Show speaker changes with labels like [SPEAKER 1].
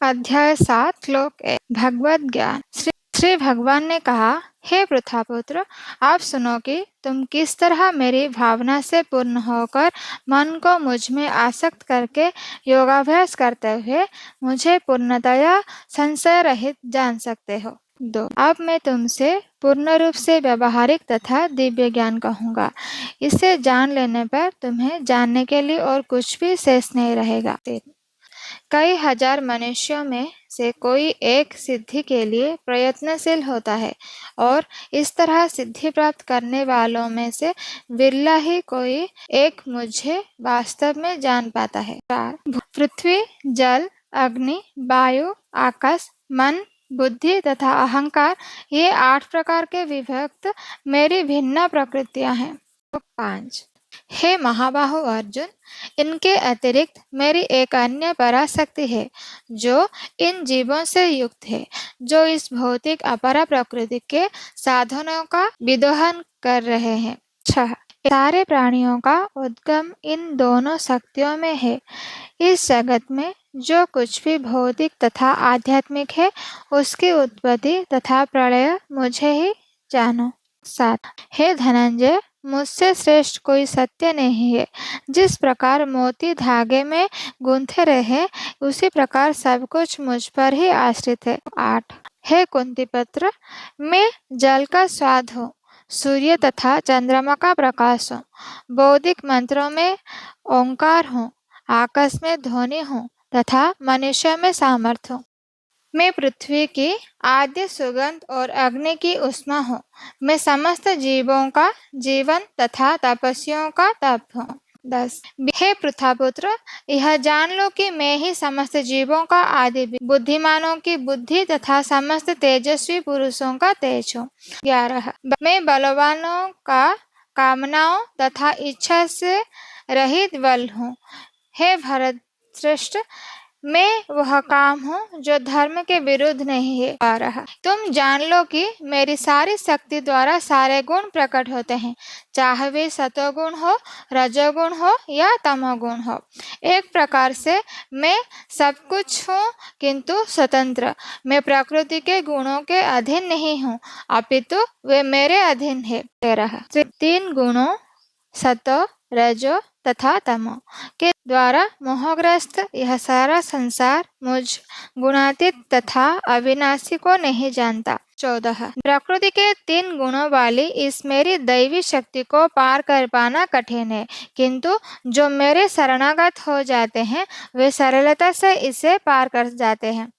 [SPEAKER 1] अध्याय 7 श्लोक 1 भगवत ज्ञान। श्री भगवान ने कहा, हे पृथापुत्र, आप सुनो कि तुम किस तरह मेरी भावना से पूर्ण होकर मन को मुझ में आसक्त करके योगाभ्यास करते हुए मुझे पूर्णतया संशय रहित जान सकते हो। 2 अब मैं तुमसे पूर्ण रूप से व्यवहारिक तथा दिव्य ज्ञान कहूँगा। इसे जान लेने पर तुम्हें जानने के लिए और कुछ भी शेष नहीं रहेगा। 3 कई हजार मनुष्यों में से कोई एक सिद्धि के लिए प्रयत्नशील होता है और इस तरह सिद्धि प्राप्त करने वालों में से बिरला ही कोई एक मुझे वास्तव में जान पाता है। 4 पृथ्वी, जल, अग्नि, वायु, आकाश, मन, बुद्धि तथा अहंकार, ये 8 प्रकार के विभक्त मेरी भिन्न प्रकृतियां हैं। 5 हे महाबाहु अर्जुन, इनके अतिरिक्त मेरी एक अन्य पराशक्ति है जो इन जीवों से युक्त है, जो इस भौतिक अपरा प्रकृति के साधनों का विदोहन कर रहे हैं। 6 सारे प्राणियों का उद्गम इन दोनों शक्तियों में है। इस जगत में जो कुछ भी भौतिक तथा आध्यात्मिक है, उसकी उत्पत्ति तथा प्रलय मुझे ही जानो। 7 हे धनंजय, मुझसे श्रेष्ठ कोई सत्य नहीं है। जिस प्रकार मोती धागे में गूंथे रहे, उसी प्रकार सब कुछ मुझ पर ही आश्रित है। 8 हे कुंतीपुत्र, मैं जल का स्वाद हूँ, सूर्य तथा चंद्रमा का प्रकाश हूँ, बौद्धिक मंत्रों में ओंकार हूँ, आकाश में ध्वनि हूँ तथा मनुष्य में सामर्थ्य हूँ। मैं पृथ्वी की आद्य सुगंध और अग्नि की उष्मा हूँ। मैं समस्त जीवों का जीवन तथा तपस्वियों का तप हूँ। 10 हे पृथापुत्र, यह जान लो कि मैं ही समस्त जीवों का आदि, बुद्धिमानों की बुद्धि तथा समस्त तेजस्वी पुरुषों का तेज हूँ। 11 मैं बलवानों का कामनाओं तथा इच्छा से रहित बल हूँ। हे भरत श्रेष्ठ, मैं वह काम हूँ जो धर्म के विरुद्ध नहीं है। 12 तुम जान लो कि मेरी सारी शक्ति द्वारा सारे गुण प्रकट होते हैं, चाहे वे सतोगुण हो, रजोगुण हो या तमोगुण हो। एक प्रकार से मैं सब कुछ हूँ, किंतु स्वतंत्र। मैं प्रकृति के गुणों के अधीन नहीं हूँ, अपितु वे मेरे अधीन है। 13 3 गुणों सतो, रजो तथा तमो के द्वारा मोहग्रस्त यह सारा संसार मुझ गुणातीत तथा अविनाशी को नहीं जानता। 14 प्रकृति के 3 गुणों वाली इस मेरी दैवी शक्ति को पार कर पाना कठिन है, किंतु जो मेरे शरणागत हो जाते हैं वे सरलता से इसे पार कर जाते हैं।